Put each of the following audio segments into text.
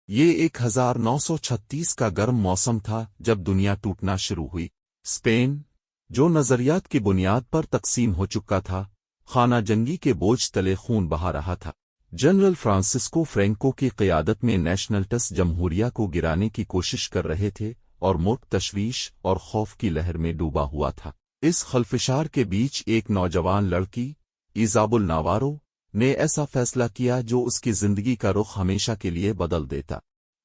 یہ 1936 کا گرم موسم تھا جب دنیا ٹوٹنا شروع ہوئی۔ اسپین، جو نظریات کی بنیاد پر تقسیم ہو چکا تھا، خانہ جنگی کے بوجھ تلے خون بہا رہا تھا۔ جنرل فرانسسکو فرینکو کی قیادت میں نیشنلسٹ جمہوریہ کو گرانے کی کوشش کر رہے تھے اور ملک تشویش اور خوف کی لہر میں ڈوبا ہوا تھا۔ اس خلفشار کے بیچ ایک نوجوان لڑکی، ایزابل ناوارو، نے ایسا فیصلہ کیا جو اس کی زندگی کا رخ ہمیشہ کے لیے بدل دیتا۔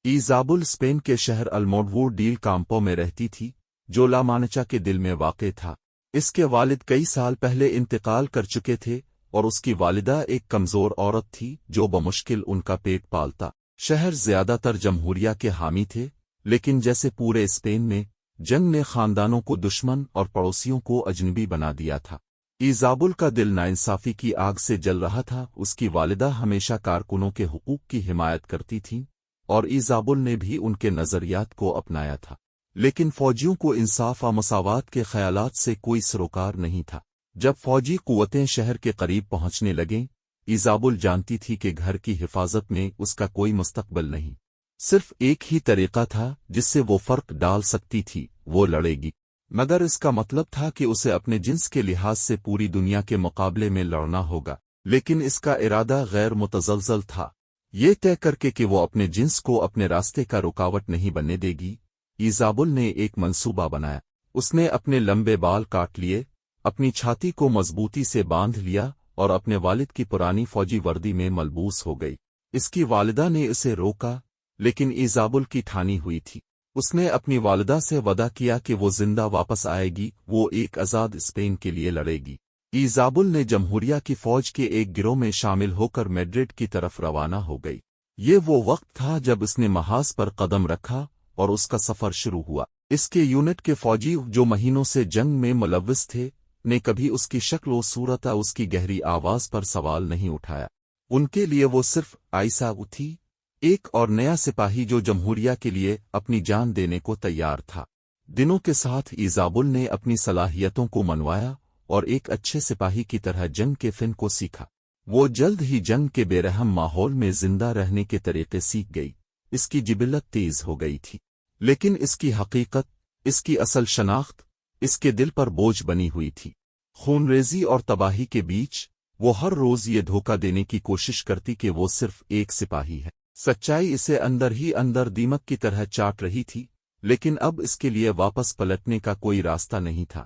ایزابل اسپین کے شہر الموڈوو ڈیل کامپو میں رہتی تھی، جو لا مانچا کے دل میں واقع تھا۔ اس کے والد کئی سال پہلے انتقال کر چکے تھے اور اس کی والدہ ایک کمزور عورت تھی جو بمشکل ان کا پیٹ پالتا۔ شہر زیادہ تر جمہوریہ کے حامی تھے، لیکن جیسے پورے اسپین میں، جنگ نے خاندانوں کو دشمن اور پڑوسیوں کو اجنبی بنا دیا تھا۔ ایزابل کا دل ناانصافی کی آگ سے جل رہا تھا۔ اس کی والدہ ہمیشہ کارکنوں کے حقوق کی حمایت کرتی تھیں اور ایزابل نے بھی ان کے نظریات کو اپنایا تھا، لیکن فوجیوں کو انصاف و مساوات کے خیالات سے کوئی سروکار نہیں تھا۔ جب فوجی قوتیں شہر کے قریب پہنچنے لگیں، ایزابل جانتی تھی کہ گھر کی حفاظت میں اس کا کوئی مستقبل نہیں۔ صرف ایک ہی طریقہ تھا جس سے وہ فرق ڈال سکتی تھی، وہ لڑے گی، مگر اس کا مطلب تھا کہ اسے اپنے جنس کے لحاظ سے پوری دنیا کے مقابلے میں لڑنا ہوگا۔ لیکن اس کا ارادہ غیر متزلزل تھا، یہ طے کر کے کہ وہ اپنے جنس کو اپنے راستے کا رکاوٹ نہیں بننے دے گی۔ ایزابل نے ایک منصوبہ بنایا۔ اس نے اپنے لمبے بال کاٹ لیے، اپنی چھاتی کو مضبوطی سے باندھ لیا اور اپنے والد کی پرانی فوجی وردی میں ملبوس ہو گئی۔ اس کی والدہ نے اسے روکا، لیکن ایزابل کی ٹھانی ہوئی تھی۔ اس نے اپنی والدہ سے وعدہ کیا کہ وہ زندہ واپس آئے گی، وہ ایک آزاد اسپین کے لیے لڑے گی۔ ایزابل نے جمہوریہ کی فوج کے ایک گروہ میں شامل ہو کر میڈرڈ کی طرف روانہ ہو گئی۔ یہ وہ وقت تھا جب اس نے محاذ پر قدم رکھا اور اس کا سفر شروع ہوا۔ اس کے یونٹ کے فوجی جو مہینوں سے جنگ میں ملوث تھے نے کبھی اس کی شکل و صورت اور اس کی گہری آواز پر سوال نہیں اٹھایا۔ ان کے لیے وہ صرف عائشہ تھی، ایک اور نیا سپاہی جو جمہوریہ کے لیے اپنی جان دینے کو تیار تھا۔ دنوں کے ساتھ ایزابل نے اپنی صلاحیتوں کو منوایا اور ایک اچھے سپاہی کی طرح جنگ کے فن کو سیکھا۔ وہ جلد ہی جنگ کے بے رحم ماحول میں زندہ رہنے کے طریقے سیکھ گئی۔ اس کی جبلت تیز ہو گئی تھی، لیکن اس کی حقیقت، اس کی اصل شناخت، اس کے دل پر بوجھ بنی ہوئی تھی۔ خون ریزی اور تباہی کے بیچ، وہ ہر روز یہ دھوکہ دینے کی کوشش کرتی کہ وہ صرف ایک سپاہی ہے۔ سچائی اسے اندر ہی اندر دیمک کی طرح چاٹ رہی تھی، لیکن اب اس کے لیے واپس پلٹنے کا کوئی راستہ نہیں تھا۔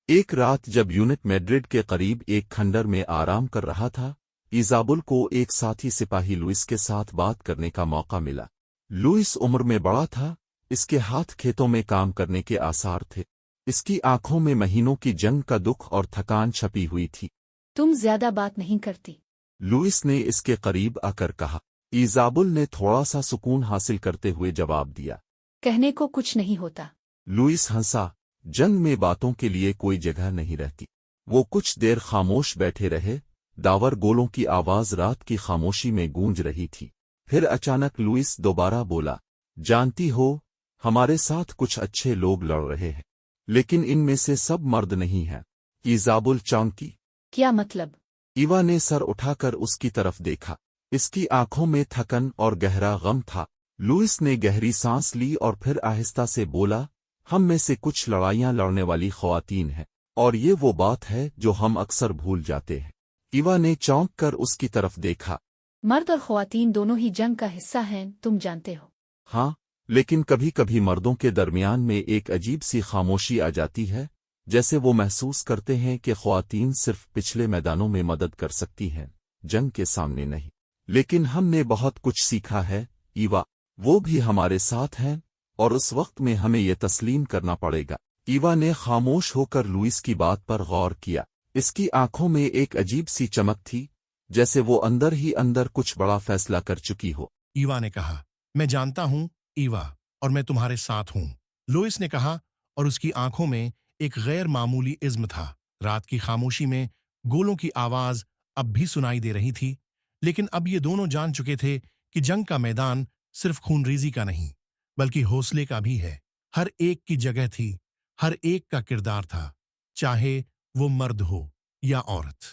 ایک رات جب یونٹ میڈرڈ کے قریب ایک کھنڈر میں آرام کر رہا تھا، ایزابل کو ایک ساتھی سپاہی لوئس کے ساتھ بات کرنے کا موقع ملا۔ لوئس عمر میں بڑا تھا، اس کے ہاتھ کھیتوں میں کام کرنے کے آثار تھے، اس کی آنکھوں میں مہینوں کی جنگ کا دکھ اور تھکان چھپی ہوئی تھی۔ تم زیادہ بات نہیں کرتی، لوئس نے اس کے قریب آ کر کہا۔ ایزابل نے تھوڑا سا سکون حاصل کرتے ہوئے جواب دیا، کہنے کو کچھ نہیں ہوتا۔ لوئس ہنسا، جنگ میں باتوں کے لیے کوئی جگہ نہیں رہتی۔ وہ کچھ دیر خاموش بیٹھے رہے، داور گولوں کی آواز رات کی خاموشی میں گونج رہی تھی۔ پھر اچانک لوئس دوبارہ بولا، جانتی ہو، ہمارے ساتھ کچھ اچھے لوگ لڑ رہے ہیں، لیکن ان میں سے سب مرد نہیں ہیں۔ ایزابل چونکی۔ کیا مطلب؟ ایوا نے سر اٹھا کر اس کی طرف دیکھا، اس کی آنکھوں میں تھکن اور گہرا غم تھا۔ لوئس نے گہری سانس لی اور پھر آہستہ سے بولا، ہم میں سے کچھ لڑائیاں لڑنے والی خواتین ہیں، اور یہ وہ بات ہے جو ہم اکثر بھول جاتے ہیں۔ ایوا نے چونک کر اس کی طرف دیکھا۔ مرد اور خواتین دونوں ہی جنگ کا حصہ ہیں، تم جانتے ہو۔ ہاں، لیکن کبھی کبھی مردوں کے درمیان میں ایک عجیب سی خاموشی آ جاتی ہے، جیسے وہ محسوس کرتے ہیں کہ خواتین صرف پچھلے میدانوں میں مدد کر سکتی ہیں، جنگ کے سامنے نہیں۔ لیکن ہم نے بہت کچھ سیکھا ہے ایوا، وہ بھی ہمارے ساتھ ہیں، اور اس وقت میں ہمیں یہ تسلیم کرنا پڑے گا۔ ایوا نے خاموش ہو کر لوئس کی بات پر غور کیا۔ اس کی آنکھوں میں ایک عجیب سی چمک تھی، جیسے وہ اندر ہی اندر کچھ بڑا فیصلہ کر چکی ہو۔ ایوا نے کہا، میں جانتا ہوں ایوا، اور میں تمہارے ساتھ ہوں، لوئس نے کہا، اور اس کی آنکھوں میں ایک غیر معمولی عزم تھا۔ رات کی خاموشی میں گولوں کی آواز اب بھی سنائی دے رہی تھی، لیکن اب یہ دونوں جان چکے تھے کہ جنگ کا میدان صرف خون ریزی کا نہیں، بلکہ حوصلے کا بھی ہے۔ ہر ایک کی جگہ تھی، ہر ایک کا کردار تھا، چاہے وہ مرد ہو یا عورت۔